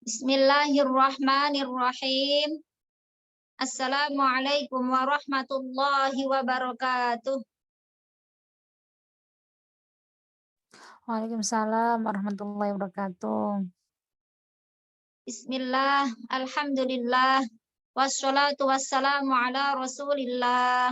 Bismillahirrahmanirrahim. Assalamualaikum warahmatullahi wabarakatuh. Waalaikumsalam warahmatullahi wabarakatuh. Bismillah, alhamdulillah, wassalatu wassalamu ala rasulillah.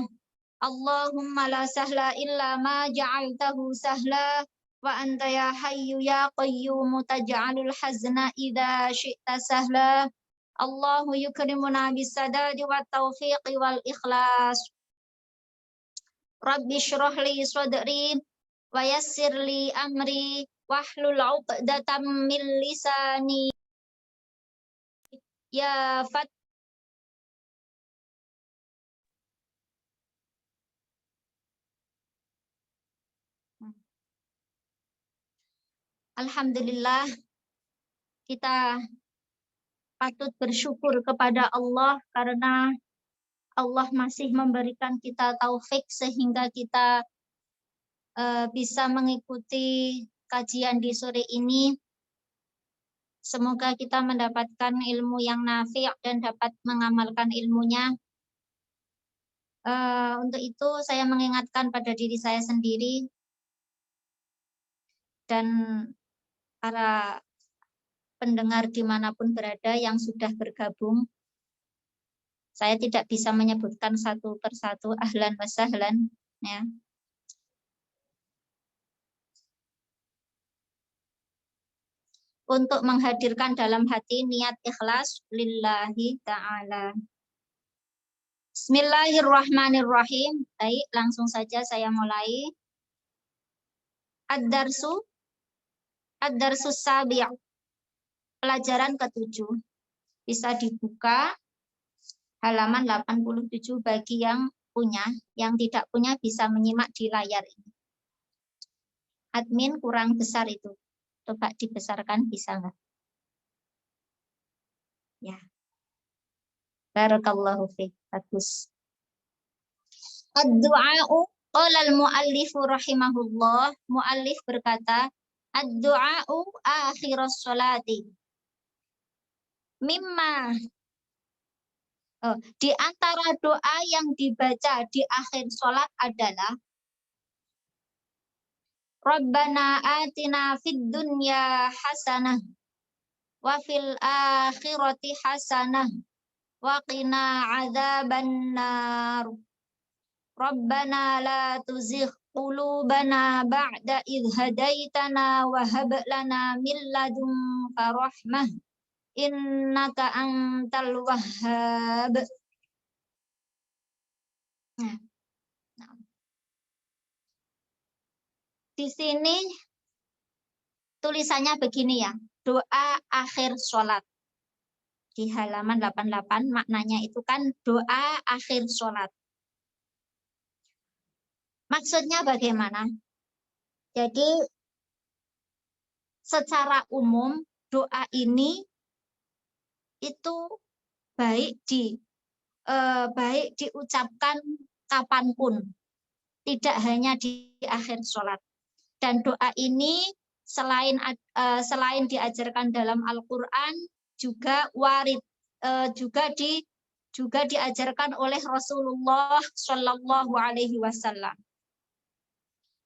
Allahumma la sahla illa ma ja'altahu sahla, wa anta ya hayyu ya qayyumu taj'alul hazna idha syi'ta sahla. Allahu yukrimuna bisadadi wa taufiqi wal ikhlas. Rabbi syrah li sadri wa yassir li amri wahlul 'uqdatam min lisani ya fat. Alhamdulillah, kita patut bersyukur kepada Allah karena Allah masih memberikan kita taufik sehingga kita bisa mengikuti kajian di sore ini. Semoga kita mendapatkan ilmu yang nafi' dan dapat mengamalkan ilmunya. Untuk itu saya mengingatkan pada diri saya sendiri dan para pendengar dimanapun berada yang sudah bergabung. Saya tidak bisa menyebutkan satu persatu, ahlan wa sahlan, ya. Untuk menghadirkan dalam hati niat ikhlas lillahi ta'ala. Bismillahirrahmanirrahim. Baik, langsung saja saya mulai. Ad-darsu sabi'. Pelajaran ke-7. Bisa dibuka halaman 87 bagi yang punya. Yang tidak punya bisa menyimak di layar ini. Admin kurang besar itu. Coba dibesarkan, bisa nggak? Ya. Barakallahu fiik. Bagus. Ad-du'a'u qala al-mu'allifu rahimahullah. Mu'allif berkata, ad-du'a'u akhiras sholati. Mimma. Di antara doa yang dibaca di akhir sholat adalah Rabbana atina fid dunya hasanah wa fil akhirati hasanah wa qina adzabannar. Rabbana la tuzigh qulubana ba'da idh hadaitana wa hab lana min ladunka rahmah innaka antal wahhab. Di sini tulisannya begini ya, doa akhir sholat. Di halaman 88 maknanya itu kan doa akhir sholat. Maksudnya bagaimana? Jadi secara umum doa ini itu baik diucapkan kapanpun, tidak hanya di akhir sholat. Dan doa ini selain diajarkan dalam Al-Quran juga warid, juga diajarkan oleh Rasulullah Shallallahu Alaihi Wasallam.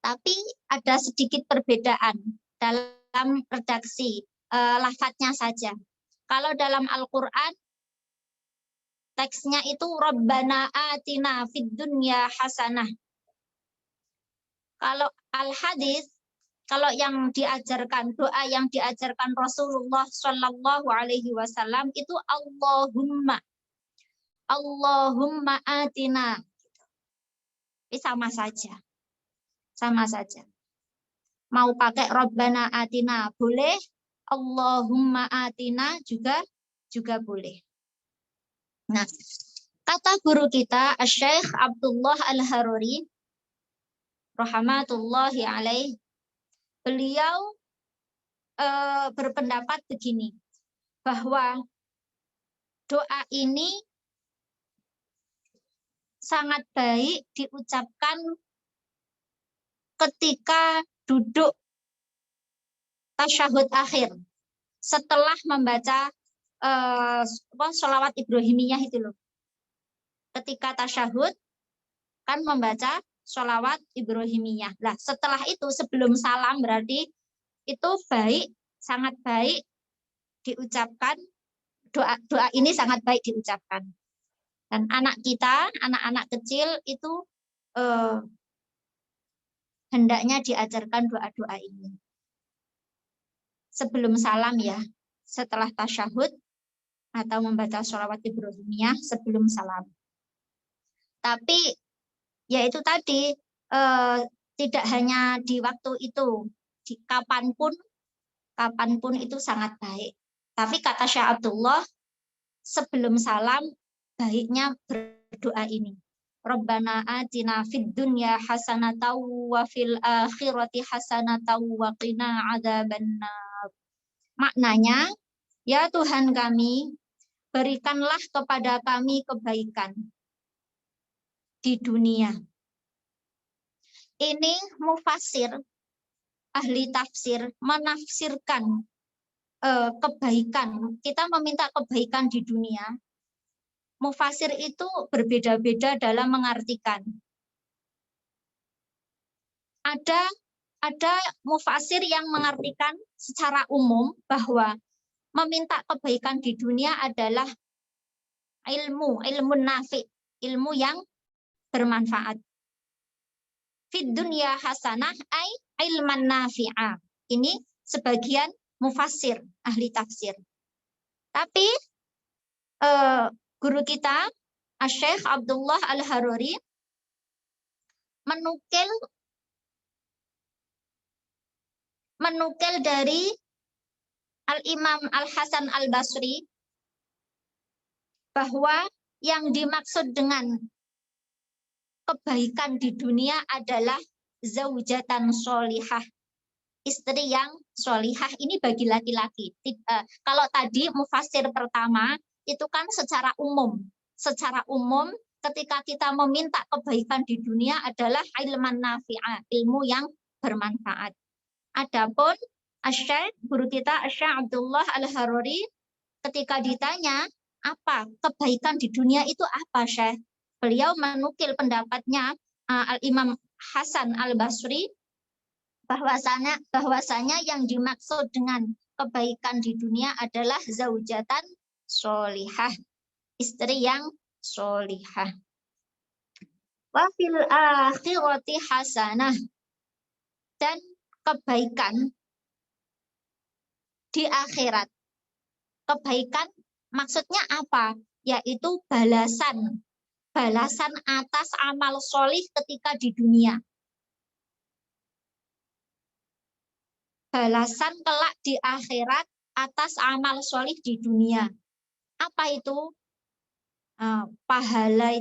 Tapi ada sedikit perbedaan dalam redaksi lafadznya saja. Kalau dalam Al-Quran teksnya itu Rabbana atina fid dunya hasanah. Kalau al-hadis, kalau yang diajarkan, doa yang diajarkan Rasulullah Shallallahu Alaihi Wasallam itu Allahumma atina. Ini sama saja. Sama saja. Mau pakai Rabbana atina boleh, Allahumma atina juga boleh. Nah, kata guru kita, Syekh Abdullah Al-Haruri, rahmatullahi alaih, beliau berpendapat begini, bahwa doa ini sangat baik diucapkan ketika duduk tasyahud akhir setelah membaca sholawat Ibrahimiyah itu loh. Ketika tasyahud kan membaca sholawat Ibrahimiyah. Nah, setelah itu sebelum salam berarti itu baik, sangat baik diucapkan doa ini sangat baik diucapkan. Dan anak-anak kecil itu hendaknya diajarkan doa-doa ini. Sebelum salam ya, setelah tasyahud atau membaca sholawat Ibrahimiyah sebelum salam. Tapi ya itu tadi tidak hanya di waktu itu, di kapanpun itu sangat baik. Tapi kata Syekh Abdullah, sebelum salam baiknya berdoa ini. Rabbana atina fid dunya hasanatan wa fil akhirati hasanatan wa qina adzabannar. Maknanya, ya Tuhan kami, berikanlah kepada kami kebaikan di dunia. Ini mufassir, ahli tafsir, menafsirkan kebaikan. Kita meminta kebaikan di dunia. Mufassir itu berbeda-beda dalam mengartikan. Ada mufassir yang mengartikan secara umum bahwa meminta kebaikan di dunia adalah ilmu nafi, ilmu yang bermanfaat. Fid dunya hasanah ai ilman nafi'ah. Ini sebagian mufassir, ahli tafsir. Tapi guru kita, Syekh Abdullah Al-Haruri, menukil dari Al-Imam Al-Hasan Al-Basri bahwa yang dimaksud dengan kebaikan di dunia adalah zaujatan sholihah, istri yang sholihah. Ini bagi laki-laki. Kalau tadi mufassir pertama itu kan secara umum. Secara umum ketika kita meminta kebaikan di dunia adalah ilman nafi'ah, ilmu yang bermanfaat. Adapun Syekh, guru kita Syekh Abdullah Al-Haruri, ketika ditanya apa kebaikan di dunia itu apa, Syekh? Beliau menukil pendapatnya Al-Imam Hasan Al-Basri bahwasanya yang dimaksud dengan kebaikan di dunia adalah zaujatan sholihah, istri yang sholihah. Wa fil akhirati hasanah, dan kebaikan di akhirat. Kebaikan maksudnya apa? Yaitu balasan atas amal sholih ketika di dunia. Balasan kelak di akhirat atas amal sholih di dunia. Apa itu? Pahala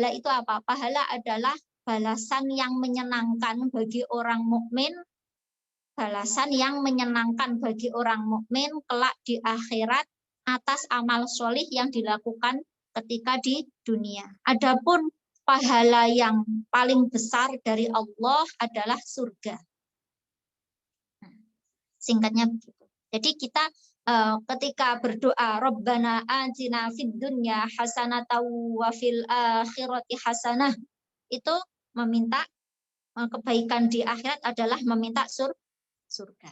itu apa? Pahala adalah balasan yang menyenangkan bagi orang mukmin. Balasan yang menyenangkan bagi orang mukmin kelak di akhirat atas amal sholih yang dilakukan ketika di dunia. Adapun pahala yang paling besar dari Allah adalah surga. Singkatnya begitu. Jadi kita ketika berdoa Rabbana atina fid dunya hasanatan wa fil akhirati hasanah, itu meminta kebaikan di akhirat adalah meminta surga.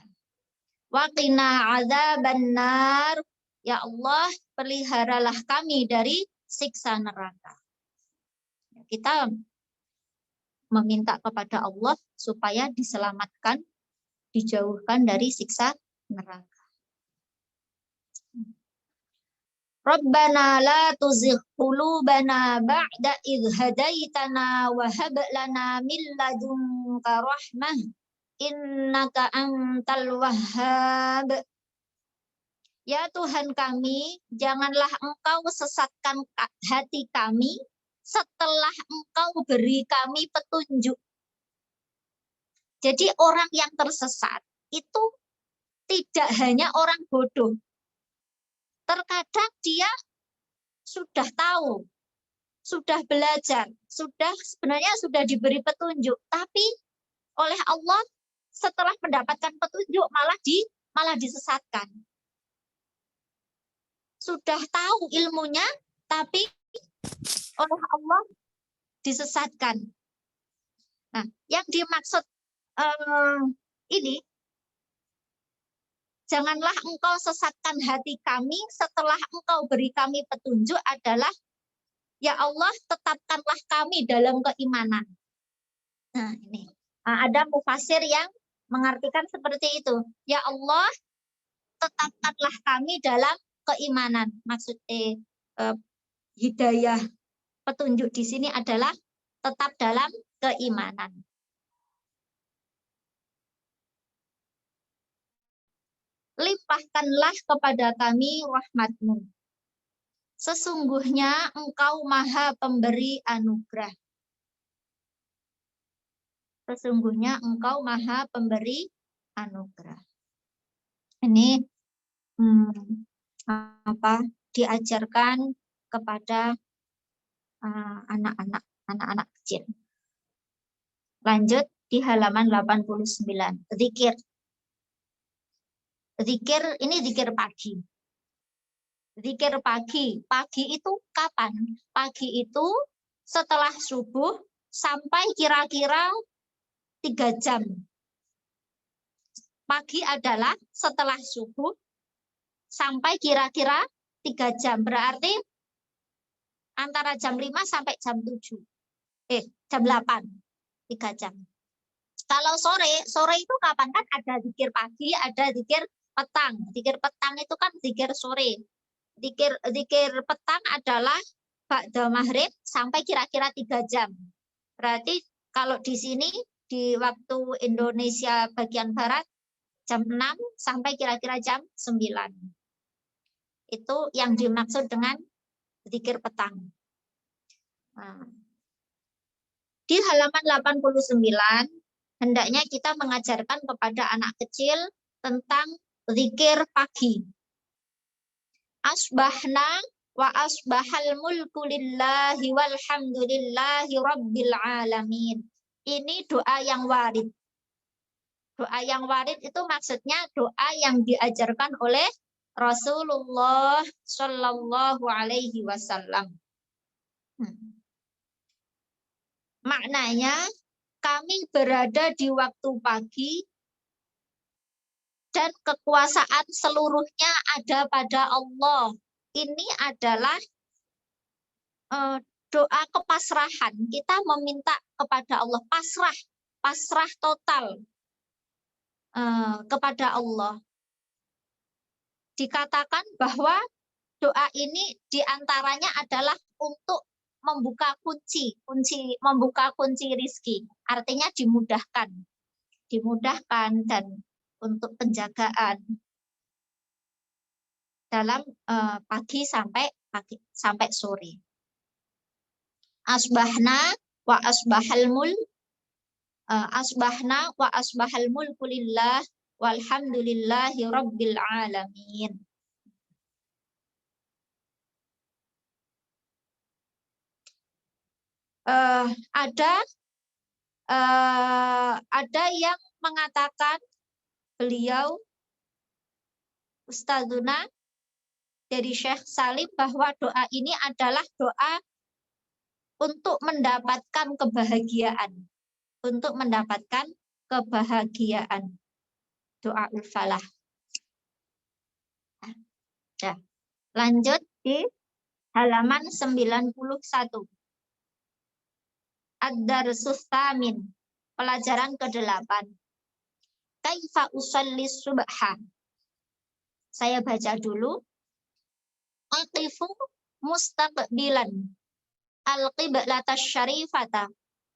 Wa qina adzabannar, ya Allah peliharalah kami dari siksa neraka. Kita meminta kepada Allah supaya diselamatkan, dijauhkan dari siksa neraka. Rabbana la tuzigh qulubana ba'da idh hadaitana wa hab lana min ladunka rahmah innaka antal wahhab. Ya Tuhan kami, janganlah Engkau sesatkan hati kami setelah Engkau beri kami petunjuk. Jadi orang yang tersesat itu tidak hanya orang bodoh. Terkadang dia sudah tahu, sudah belajar, sebenarnya sudah diberi petunjuk, tapi oleh Allah setelah mendapatkan petunjuk malah disesatkan. sudah tahu ilmunya, tapi oleh Allah disesatkan. Nah, yang dimaksud ini, janganlah engkau sesatkan hati kami setelah engkau beri kami petunjuk adalah, ya Allah, tetapkanlah kami dalam keimanan. Nah, ini. Ada mufasir yang mengartikan seperti itu. Ya Allah, tetapkanlah kami dalam keimanan. Maksudnya hidayah, petunjuk di sini adalah tetap dalam keimanan. Limpahkanlah kepada kami rahmat-Mu. Sesungguhnya Engkau Maha Pemberi anugerah. Sesungguhnya Engkau Maha Pemberi anugerah. Ini diajarkan kepada anak-anak kecil. Lanjut di halaman 89. Zikir. Zikir ini zikir pagi. Zikir pagi. Pagi itu kapan? Pagi itu setelah subuh sampai kira-kira 3 jam. Pagi adalah setelah subuh sampai kira-kira 3 jam. Berarti antara jam 5 sampai jam 7. Jam 8. 3 jam. Kalau sore itu kapan? Kan ada zikir pagi, ada zikir petang. Zikir petang itu kan zikir sore. Zikir petang adalah ba'da maghrib sampai kira-kira 3 jam. Berarti kalau di sini di waktu Indonesia bagian barat jam 6 sampai kira-kira jam 9. Itu yang dimaksud dengan zikir petang. Nah, di halaman 89 hendaknya kita mengajarkan kepada anak kecil tentang zikir pagi. Asbahna wa asbahal mulku lillahi walhamdulillahi rabbil alamin. Ini doa yang warid. Doa yang warid itu maksudnya doa yang diajarkan oleh Rasulullah Shallallahu Alaihi Wasallam. Maknanya kami berada di waktu pagi dan kekuasaan seluruhnya ada pada Allah. Ini adalah doa kepasrahan. Kita meminta kepada Allah pasrah total kepada Allah. Dikatakan bahwa doa ini diantaranya adalah untuk membuka kunci rizki. Artinya dimudahkan dan untuk penjagaan dalam pagi sampai sore. Asbahna wa asbahal mulku lillah walhamdulillahi rabbil alamin. Ada yang mengatakan beliau Ustadzuna dari Syekh Salim bahwa doa ini adalah doa untuk mendapatkan kebahagiaan. Untuk mendapatkan kebahagiaan. Doa ul-falah. Nah, lanjut di halaman 91. Ad-Darsus Tsamin, pelajaran ke-8. Kaifa usalli subha. Saya baca dulu. Aqifu mustaqbilan al-qiblata syarifata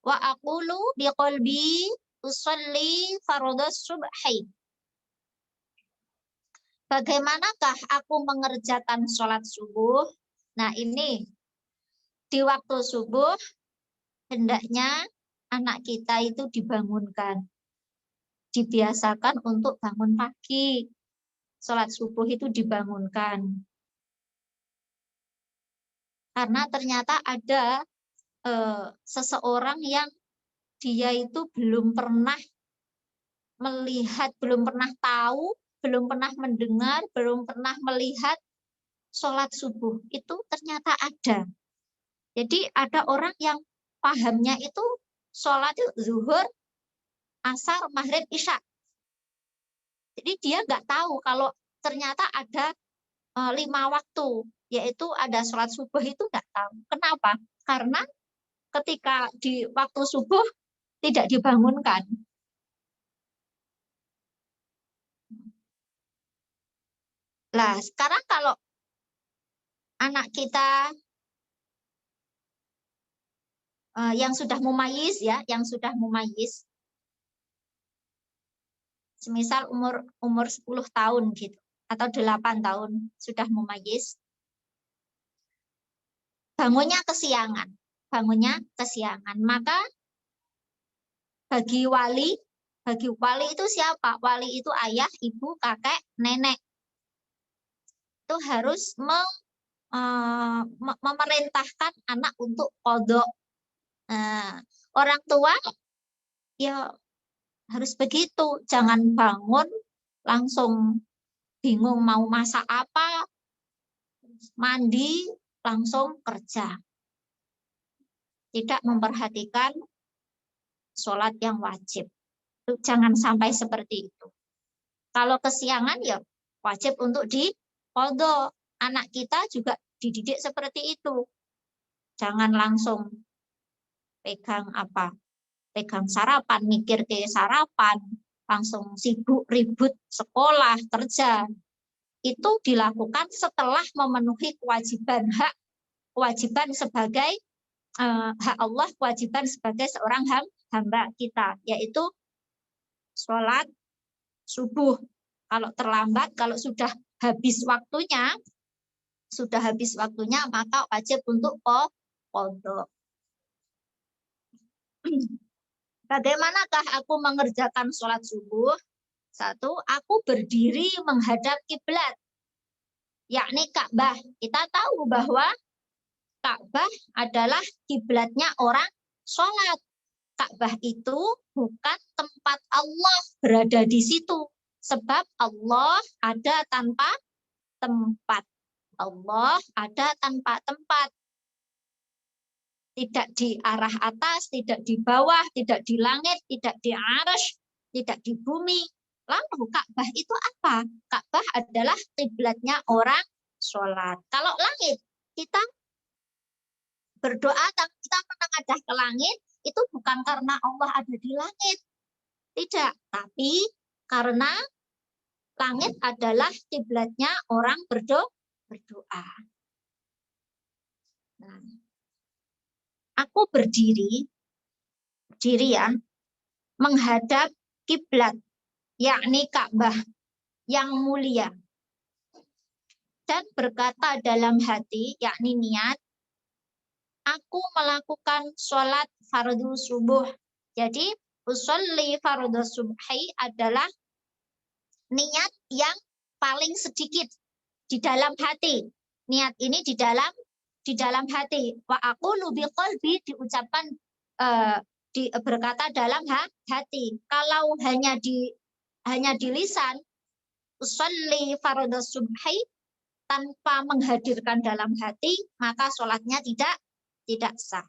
wa aqulu biqalbi usalli fardhus subhi. Bagaimanakah aku mengerjakan sholat subuh? Nah, ini di waktu subuh hendaknya anak kita itu dibangunkan. Dibiasakan untuk bangun pagi. Sholat subuh itu dibangunkan. Karena ternyata ada seseorang yang dia itu belum pernah melihat, belum pernah tahu, belum pernah mendengar, belum pernah melihat sholat subuh itu ternyata ada. Jadi ada orang yang pahamnya itu sholat itu zuhur, asar, maghrib, isya. Jadi dia nggak tahu kalau ternyata ada 5 waktu, yaitu ada sholat subuh itu nggak tahu. Kenapa? Karena ketika di waktu subuh tidak dibangunkan. Nah, sekarang kalau anak kita yang sudah mumayyiz ya, yang sudah mumayyiz, semisal umur 10 tahun gitu atau 8 tahun sudah mumayyiz, bangunnya kesiangan, maka bagi wali itu siapa? Wali itu ayah, ibu, kakek, nenek. Itu harus memerintahkan anak untuk qadha. Nah, orang tua ya harus begitu, jangan bangun langsung bingung mau masak apa, mandi langsung kerja. Tidak memperhatikan sholat yang wajib. Jangan sampai seperti itu. Kalau kesiangan ya wajib untuk diqadha. Anak kita juga dididik seperti itu. Jangan langsung pegang sarapan, mikir ke sarapan, langsung sibuk ribut sekolah, kerja. Itu dilakukan setelah memenuhi kewajiban sebagai hak Allah, kewajiban sebagai seorang hamba kita, yaitu sholat subuh. Kalau terlambat, kalau sudah habis waktunya, maka wajib untuk qadha. Bagaimanakah aku mengerjakan sholat subuh? 1, aku berdiri menghadap kiblat, yakni Ka'bah. Kita tahu bahwa Ka'bah adalah kiblatnya orang sholat. Ka'bah itu bukan tempat Allah berada di situ. Sebab Allah ada tanpa tempat. Allah ada tanpa tempat. Tidak di arah atas, tidak di bawah, tidak di langit, tidak di arsy, tidak di bumi. Lalu Ka'bah itu apa? Ka'bah adalah kiblatnya orang sholat. Kalau langit, kita berdoa, kita menengadah ke langit, itu bukan karena Allah ada di langit. Tidak, tapi karena langit adalah kiblatnya orang berdoa. Nah, aku berdiri ya, menghadap kiblat, yakni Ka'bah yang mulia. Dan berkata dalam hati, yakni niat, aku melakukan sholat fardu subuh. Jadi, usolli fardu subhi adalah niat yang paling sedikit di dalam hati. Niat ini di dalam hati. Wa aqulu biqalbi diucapkan berkata dalam hati. Kalau hanya di lisan, usolli fardu subhi tanpa menghadirkan dalam hati, maka sholatnya tidak sah.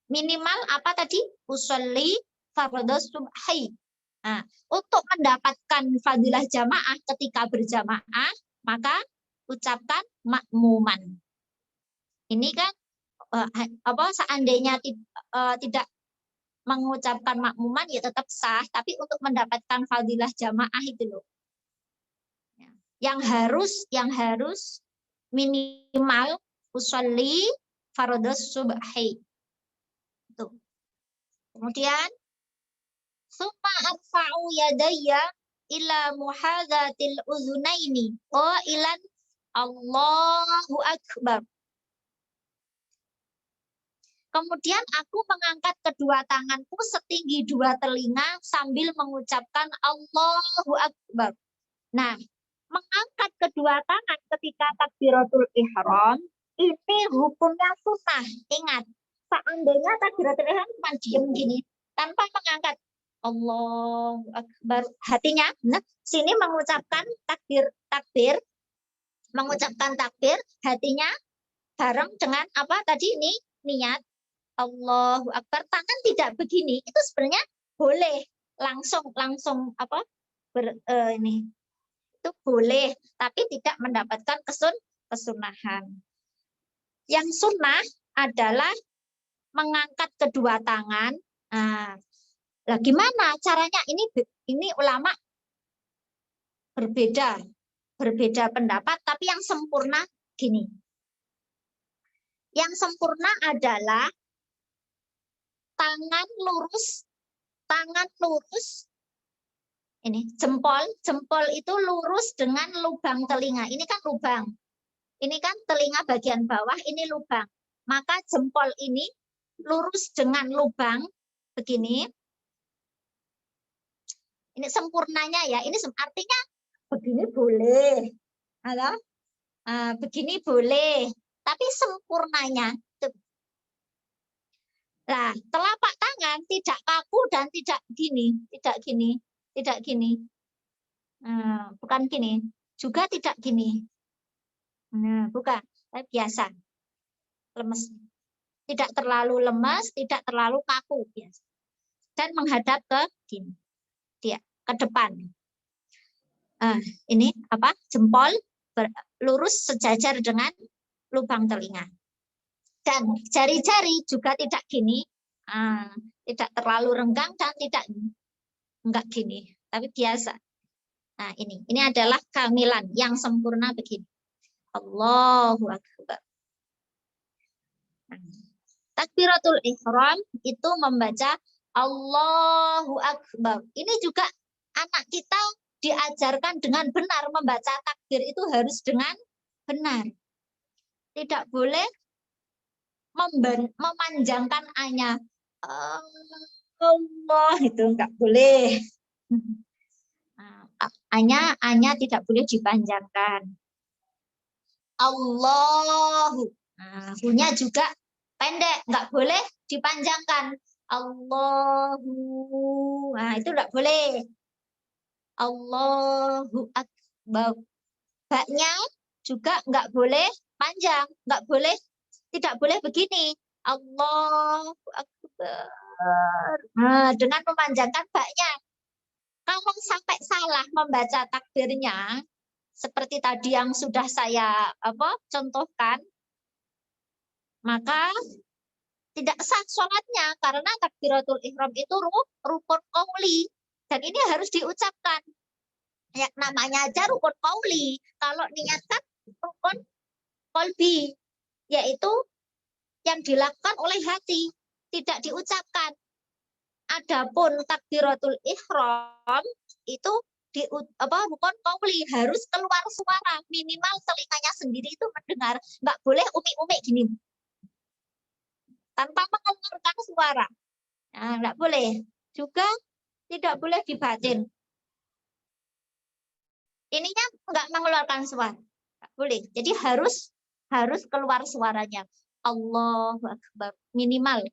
Minimal apa tadi? Usolli fardhu subhi. Nah, untuk mendapatkan fadilah jamaah ketika berjamaah, maka ucapkan makmuman. Ini kan seandainya tidak mengucapkan makmuman ya tetap sah, tapi untuk mendapatkan fadilah jamaah itu loh. Yang harus minimal usolli fardhu subhi. Tuh. Kemudian summa arfa'u yadayya ila muhadzatil uzunaini qailan Allahu akbar. Kemudian aku mengangkat kedua tanganku setinggi 2 telinga sambil mengucapkan Allahu akbar. Nah, mengangkat kedua tangan ketika takbiratul ihram ini hukumnya sunnah. Ingat, seandainya takbiratul ihram cuma diem gini tanpa mengangkat Allahu Akbar. Hatinya, nah, sini mengucapkan takbir, mengucapkan takbir, hatinya bareng dengan apa tadi ini niat Allahu Akbar. Tangan tidak begini, itu sebenarnya boleh langsung apa ini itu boleh, tapi tidak mendapatkan kesunahan. Yang sunnah adalah mengangkat kedua tangan. Nah, gimana caranya? Ini ulama berbeda pendapat, tapi yang sempurna gini. Yang sempurna adalah tangan lurus, ini jempol itu lurus dengan lubang telinga. Ini kan lubang. Ini kan telinga bagian bawah, ini lubang. Maka jempol ini lurus dengan lubang begini. Ini sempurnanya ya. Ini artinya begini boleh. Halo? Begini boleh. Tapi sempurnanya. Nah, telapak tangan tidak kaku dan tidak gini. Bukan gini. Juga tidak gini. Nah, bukan. Biasa. Lemes. Tidak terlalu lemas, tidak terlalu kaku. Biasa. Dan menghadap ke gini. Ke depan. Ini apa? Jempol lurus sejajar dengan lubang telinga. Dan jari-jari juga tidak gini, tidak terlalu renggang dan enggak gini, tapi biasa. Nah, ini adalah kamilan yang sempurna begini. Allahu Akbar. Takbiratul ihram itu membaca Allahu Akbar. Ini juga anak kita diajarkan dengan benar membaca takbir itu harus dengan benar. Tidak boleh memanjangkan A-nya. Allah itu enggak boleh. A-nya tidak boleh dipanjangkan. Allahu. Hu-nya juga pendek, enggak boleh dipanjangkan. Allahu. Itu enggak boleh. Allahu Akbar. Ba-nya juga enggak boleh panjang, enggak boleh, tidak boleh begini. Allahu Akbar. Dengan memanjangkan ba-nya. Kalau sampai salah membaca takbirnya, seperti tadi yang sudah saya contohkan, maka tidak sah sholatnya karena takbiratul ihram itu rukun qauli. Dan ini harus diucapkan. Ya, namanya aja rukun qauli. Kalau niatkan rukun qalbi, yaitu yang dilakukan oleh hati, tidak diucapkan. Adapun takbiratul ihram itu rukun qauli, harus keluar suara, minimal telinganya sendiri itu mendengar, nggak boleh umi-umi gini tanpa mengeluarkan suara. Nah, nggak boleh. Juga tidak boleh dibatin. Ininya nggak mengeluarkan suara. Nggak boleh. Jadi harus keluar suaranya. Allahu Akbar. Minimal.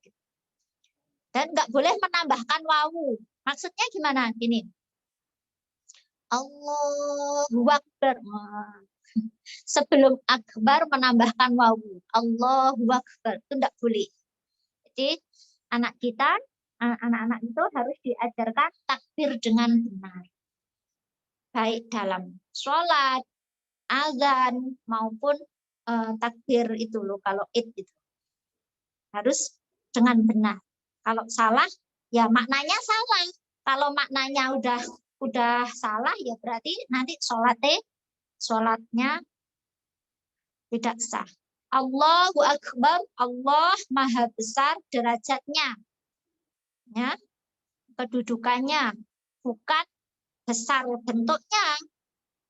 Dan nggak boleh menambahkan wawu. Maksudnya gimana? Gini. Allahu Akbar. Sebelum akbar menambahkan wawu. Allahu Akbar. Itu nggak boleh. Jadi anak-anak itu harus diajarkan takbir dengan benar. Baik dalam sholat, azan, maupun takbir itu loh, kalau id itu. Harus dengan benar. Kalau salah, ya maknanya salah. Kalau maknanya udah salah, ya berarti nanti sholatnya tidak sah. Allahu Akbar, Allah Maha Besar derajatnya. Ya, kedudukannya, bukan besar bentuknya.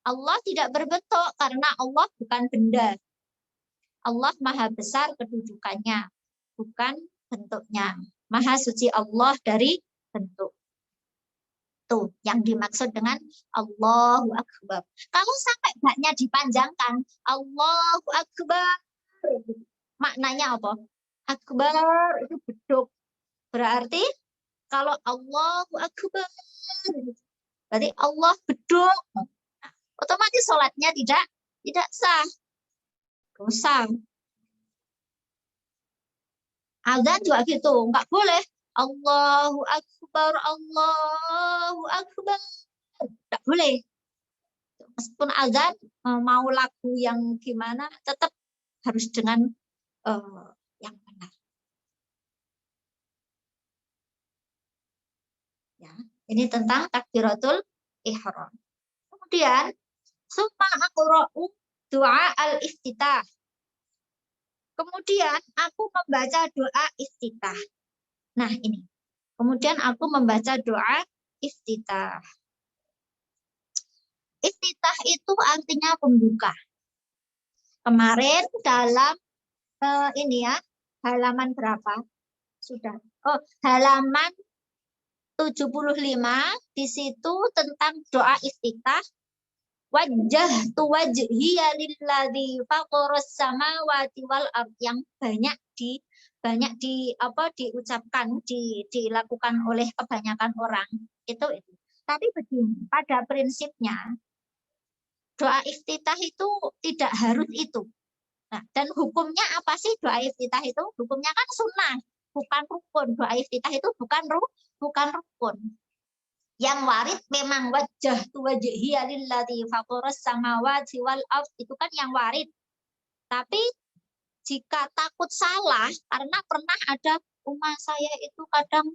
Allah tidak berbentuk karena Allah bukan benda. Allah Maha Besar kedudukannya, bukan bentuknya. Maha suci Allah dari bentuk. Tuh, yang dimaksud dengan Allahu Akbar. Kalau sampai baknya dipanjangkan, Allahu Akbar. Maknanya apa? Akbar itu beduk. Berarti Kalau Allahu Akbar, berarti Allah beduk. Otomatis sholatnya tidak sah, dosa. Azan juga gitu, nggak boleh. Allahu Akbar, Allahu Akbar, nggak boleh. Meskipun azan mau lagu yang gimana, tetap harus dengan yang benar. Ya, ini tentang takbiratul ihram. Kemudian summa aqra'u doa al-iftitah. Kemudian aku membaca doa iftitah. Nah, ini. Kemudian aku membaca doa iftitah. Iftitah itu artinya pembuka. Kemarin dalam ini ya, halaman berapa? Sudah. Oh, halaman 75 di situ tentang doa iftitah. Wajjahtu wajhiya lilladzi faqaras samawati wal ard, yang banyak diucapkan, dilakukan oleh kebanyakan orang. Itu. Tapi begini, pada prinsipnya doa iftitah itu tidak harus itu. Nah, dan hukumnya apa sih doa iftitah itu? Hukumnya kan sunnah, bukan rukun. Doa iftitah itu bukan rukun. Yang warid memang wajjahtu wajhiya lilladzi faqaras samawati wal ard, itu kan yang warid. Tapi jika takut salah, karena pernah ada umat saya itu kadang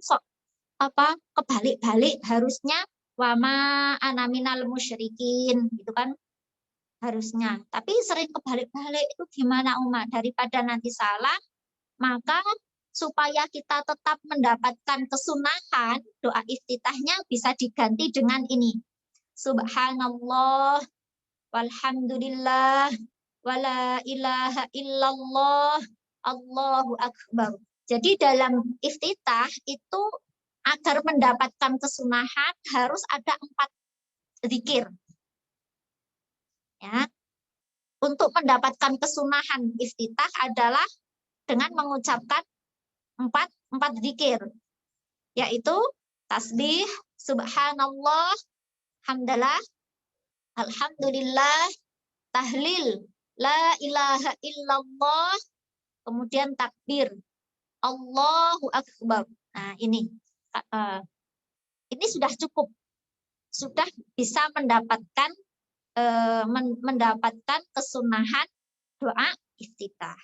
kebalik-balik, harusnya wama ana minal musyrikin gitu kan harusnya. Tapi sering kebalik-balik, itu gimana umat? Daripada nanti salah, maka supaya kita tetap mendapatkan kesunahan, doa iftitahnya bisa diganti dengan ini. Subhanallah, walhamdulillah, wala ilaha illallah, Allahu Akbar. Jadi dalam iftitah itu agar mendapatkan kesunahan harus ada 4 zikir. Ya. Untuk mendapatkan kesunahan iftitah adalah dengan mengucapkan 4 zikir, yaitu tasbih, subhanallah, hamdalah, alhamdulillah, tahlil, la ilaha illallah, kemudian takbir, Allahu Akbar. Nah, ini sudah cukup, sudah bisa mendapatkan kesunahan doa iftitah.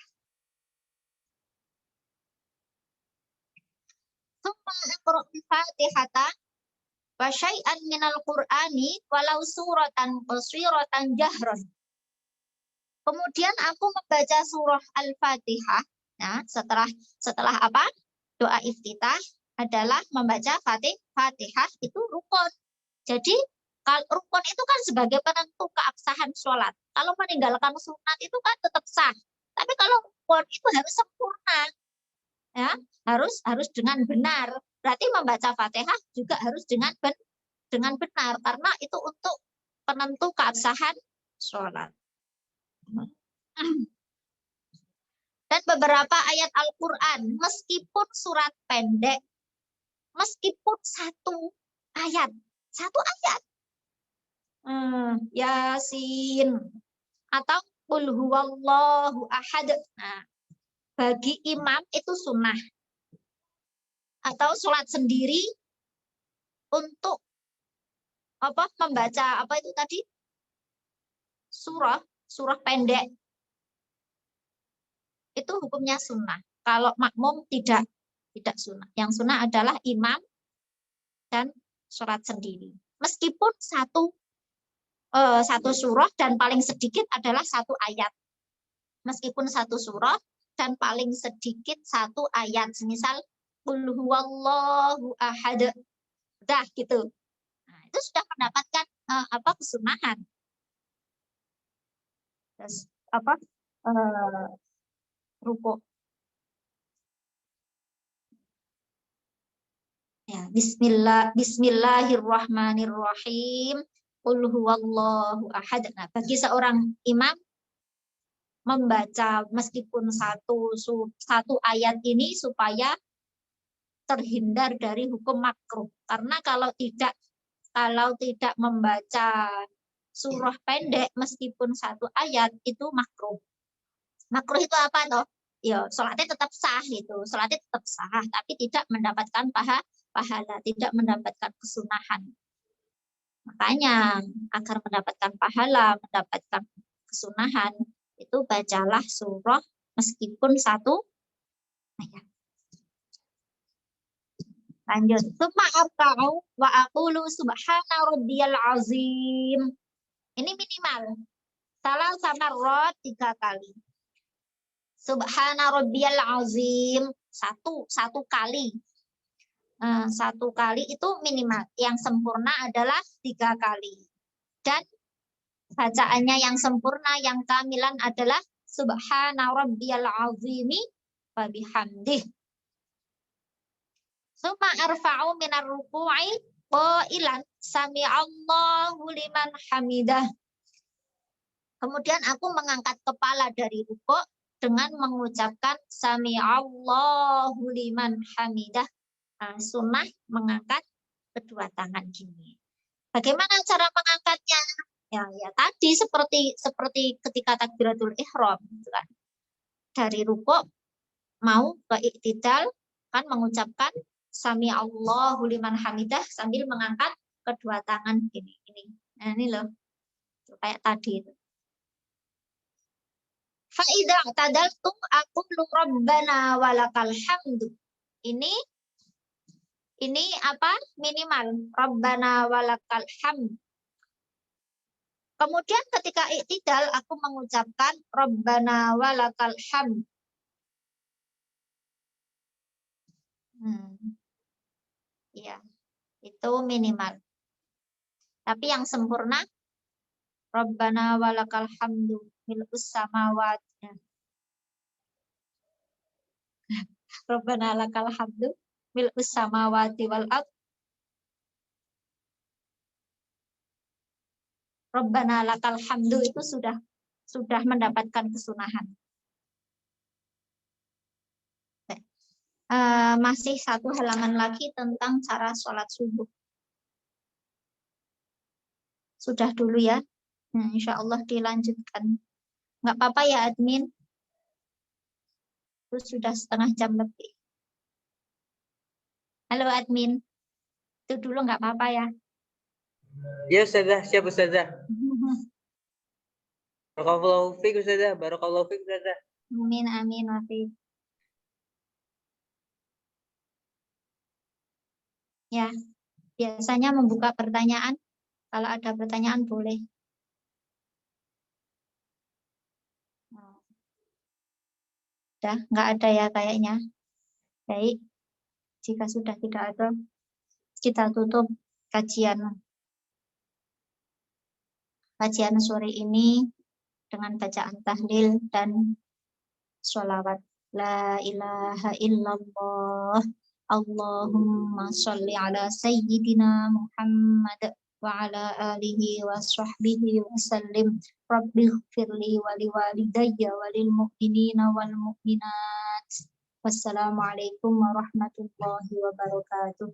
Summa aqra'ul Fatihata wa syai'an minal Qur'ani walau suratan qasiratan jahran. Kemudian aku membaca surah Al-Fatihah. Nah, setelah apa? Doa iftitah adalah membaca Fatihah, itu rukun. Jadi kalau rukun itu kan sebagai penentu keabsahan sholat. Kalau meninggalkan sunat itu kan tetap sah. Tapi kalau rukun itu harus sempurna. Ya, harus dengan benar. Berarti membaca Fatihah juga harus dengan benar, karena itu untuk penentu keabsahan sholat. Dan beberapa ayat Al-Quran, meskipun surat pendek, meskipun satu ayat, Yasin, atau Qul huwallahu ahad. Nah, bagi imam itu sunnah. Atau sholat sendiri untuk membaca itu tadi? Surah pendek. Itu hukumnya sunnah. Kalau makmum tidak sunnah. Yang sunnah adalah imam dan sholat sendiri. Meskipun satu surah dan paling sedikit adalah 1 ayat. Meskipun 1 surah dan paling sedikit 1 ayat. Misal Qul huwallahu ahad. Udah gitu. Nah, itu sudah mendapatkan kesunahan. Terus rukuk. Ya, Bismillahirrahmanirrahim. Qul huwallahu ahad. Nah, bagi seorang imam membaca meskipun satu ayat ini supaya terhindar dari hukum makruh. Karena kalau tidak membaca surah pendek meskipun satu ayat itu makruh. Makruh itu apa toh? Ya, sholatnya tetap sah itu. Sholatnya tetap sah, tapi tidak mendapatkan pahala, tidak mendapatkan kesunahan. Makanya agar mendapatkan pahala, mendapatkan kesunahan, itu bacalah surah meskipun satu ayat. Lanjut. Tsumma arka'u wa aqulu subhana rabbiyal azim. Ini minimal. Salah sama rot 3 kali. Subhana rabbiyal azim. Satu kali. Satu kali itu minimal. Yang sempurna adalah 3 kali. Dan bacaannya yang sempurna, yang kamilan adalah subhana rabbiyal azimi wa bihamdih. Suma arfa'u minar ruku'i qailan sami Allahu liman hamidah. Kemudian aku mengangkat kepala dari rukuk dengan mengucapkan sami Allahu liman hamidah. Sunnah mengangkat kedua tangan gini. Bagaimana cara mengangkatnya? Ya tadi seperti ketika takbiratul ihram gitu kan. Dari rukuk mau ke iktidal kan mengucapkan sami Allahu liman hamidah sambil mengangkat kedua tangan gini. Nah, ini loh. Kayak tadi itu. Fa idza tadaltum aqulu rabbana walakal hamdu. Ini apa? Minimal. Rabbana walakal hamd. Kemudian ketika iktidal aku mengucapkan Rabbana walakal hamd. Ya, itu minimal. Tapi yang sempurna Rabbana walakal hamdu mil'us samawati. Rabbana lakal hamdu mil'us samawati wal ard. Rabbana lakal hamdu itu sudah mendapatkan kesunahan. Masih satu halaman lagi tentang cara sholat subuh. Sudah dulu ya. Insya Allah dilanjutkan. Nggak apa-apa ya admin. Itu sudah setengah jam lebih. Halo admin. Itu dulu nggak apa-apa ya. Ya Ustazah, siap Ustazah. Barakallahu fiik Ustazah, barakallahu fiik Ustazah. Amin, amin, Wafiq. Ya, biasanya membuka pertanyaan. Kalau ada pertanyaan boleh. Udah, nggak ada ya kayaknya. Baik, jika sudah tidak ada, kita tutup kajian sore ini dengan bacaan tahlil dan sholawat. La ilaha illallah. Allahumma sholli ala sayyidina Muhammad wa ala alihi wa sahbihi wa sallim. Rabbighfirli wa liwalidayya wa lil mu'minina wal mu'minat. Wassalamualaikum warahmatullahi wabarakatuh.